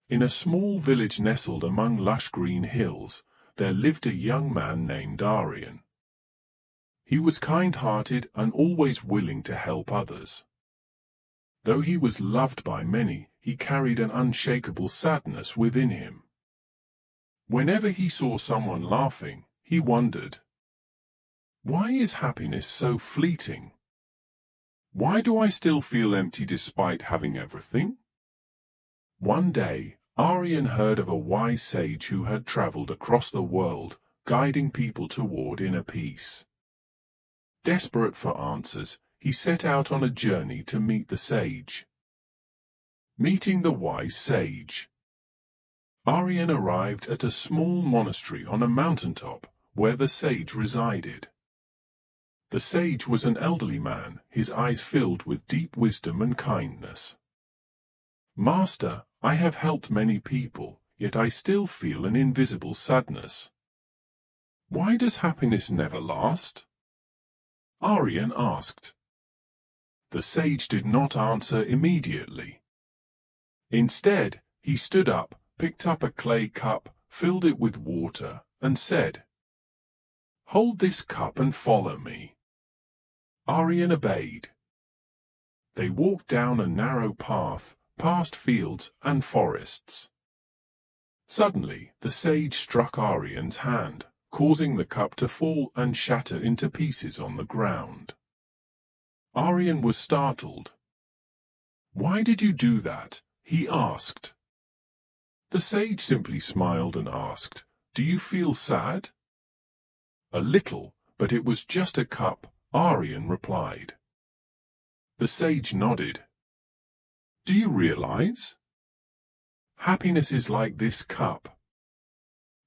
In a small village nestled among lush green hills, there lived a young man named Aryan. He was kind-hearted and always willing to help others. Though he was loved by many, he carried an unshakable sadness within him. Whenever he saw someone laughing, he wondered, "Why is happiness so fleeting? Why do I still feel empty despite having everything?" One day, Aryan heard of a wise sage who had traveled across the world, guiding people toward inner peace. Desperate for answers, he set out on a journey to meet the sage. Meeting the wise sage, Aryan arrived at a small monastery on a mountaintop where the sage resided. The sage was an elderly man, his eyes filled with deep wisdom and kindness. "Master, I have helped many people, yet I still feel an invisible sadness. Why does happiness never last?" Aryan asked. The sage did not answer immediately. Instead, he stood up, picked up a clay cup, filled it with water, and said, "Hold this cup and follow me." Aryan obeyed. They walked down a narrow path, past fields and forests. Suddenly, the sage struck Aryan's hand, causing the cup to fall and shatter into pieces on the ground. Aryan was startled. "Why did you do that?" he asked. The sage simply smiled and asked, "Do you feel sad?" "A little, but it was just a cup," Aryan replied. The sage nodded. "Do you realize? Happiness is like this cup.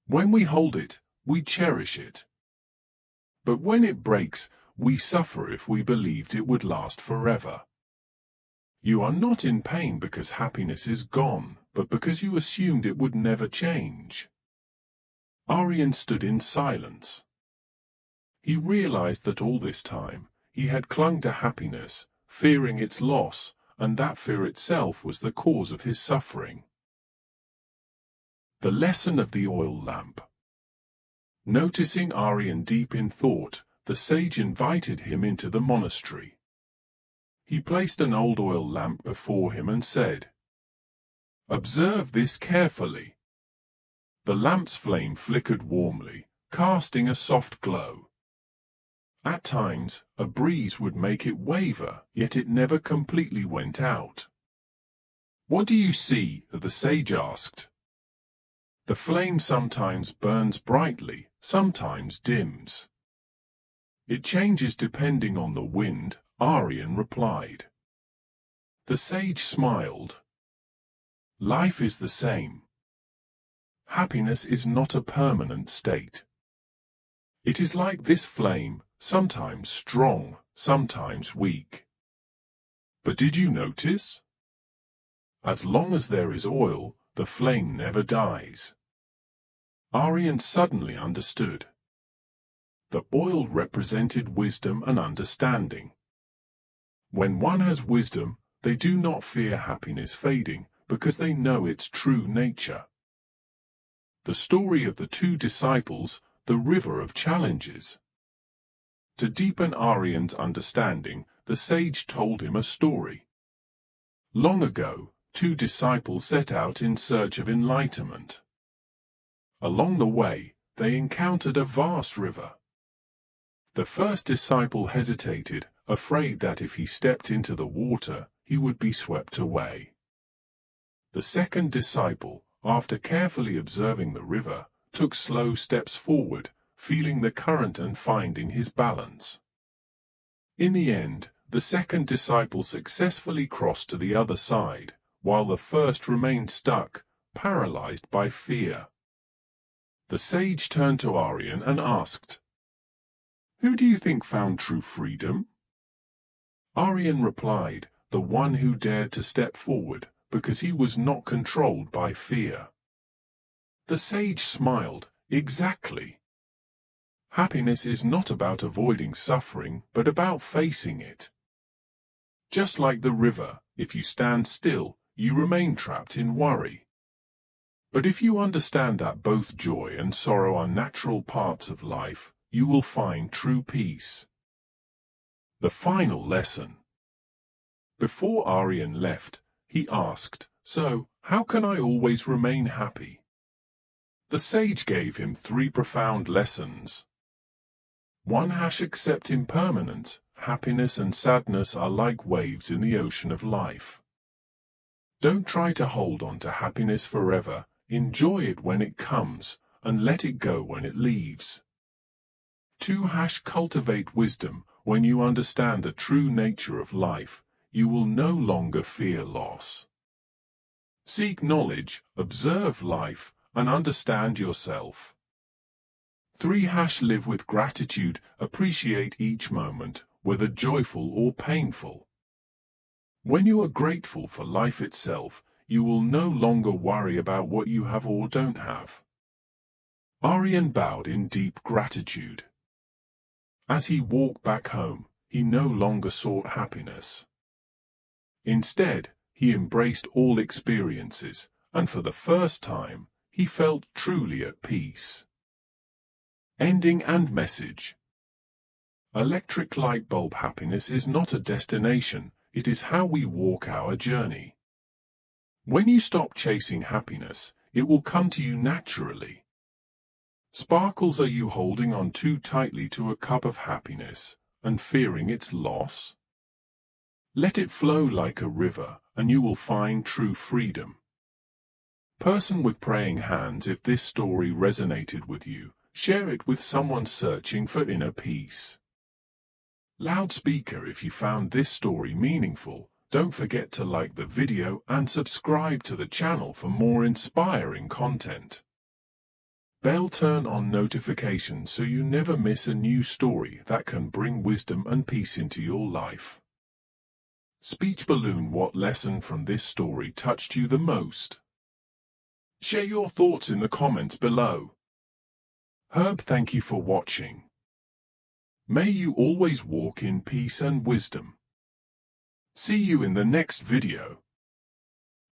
When we hold it, we cherish it. But when it breaks, we suffer if we believed it would last forever. You are not in pain because happiness is gone, but because you assumed it would never change." Aryan stood in silence. He realized that all this time, he had clung to happiness, fearing its loss, and that fear itself was the cause of his suffering. The lesson of the oil lamp. Noticing Aryan deep in thought, the sage invited him into the monastery. He placed an old oil lamp before him and said, "Observe this carefully." The lamp's flame flickered warmly, casting a soft glow. At times, a breeze would make it waver, yet it never completely went out. "What do you see?" the sage asked. "The flame sometimes burns brightly, sometimes dims. It changes depending on the wind," Aryan replied. The sage smiled. "Life is the same. Happiness is not a permanent state. It is like this flame, sometimes strong, sometimes weak. But did you notice? As long as there is oil, the flame never dies." Aryan suddenly understood. The oil represented wisdom and understanding. When one has wisdom, they do not fear happiness fading, because they know its true nature. The story of the two disciples, the river of challenges. To deepen Aryan's understanding, the sage told him a story. Long ago, two disciples set out in search of enlightenment. Along the way, they encountered a vast river. The first disciple hesitated, afraid that if he stepped into the water, he would be swept away. The second disciple, after carefully observing the river, took slow steps forward, feeling the current and finding his balance. In the end, the second disciple successfully crossed to the other side, while the first remained stuck, paralyzed by fear. The sage turned to Aryan and asked, "Who do you think found true freedom?" Aryan replied, "The one who dared to step forward, because he was not controlled by fear." The sage smiled, "Exactly. Happiness is not about avoiding suffering, but about facing it. Just like the river, if you stand still, you remain trapped in worry. But if you understand that both joy and sorrow are natural parts of life, you will find true peace. The final lesson. Before Aryan left, he asked, "So, how can I always remain happy?" The sage gave him 3 profound lessons. 1. Accept impermanence. Happiness and sadness are like waves in the ocean of life. Don't try to hold on to happiness forever. Enjoy it when it comes, and let it go when it leaves. 2. Cultivate wisdom. When you understand the true nature of life, you will no longer fear loss. Seek knowledge, observe life, and understand yourself. 3. Live with gratitude. Appreciate each moment, whether joyful or painful. When you are grateful for life itself, you will no longer worry about what you have or don't have. Aryan bowed in deep gratitude. As he walked back home, he no longer sought happiness. Instead, he embraced all experiences, and for the first time, he felt truly at peace. Ending and message. Electric light bulb happiness is not a destination, it is how we walk our journey. When you stop chasing happiness, it will come to you naturally. Sparkles, are you holding on too tightly to a cup of happiness, and fearing its loss? Let it flow like a river, and you will find true freedom. Person with praying hands, if this story resonated with you, share it with someone searching for inner peace. Loudspeaker, if you found this story meaningful, don't forget to like the video and subscribe to the channel for more inspiring content. Bell, turn on notifications so you never miss a new story that can bring wisdom and peace into your life. Speech balloon, what lesson from this story touched you the most? Share your thoughts in the comments below. Herb, thank you for watching. May you always walk in peace and wisdom. See you in the next video.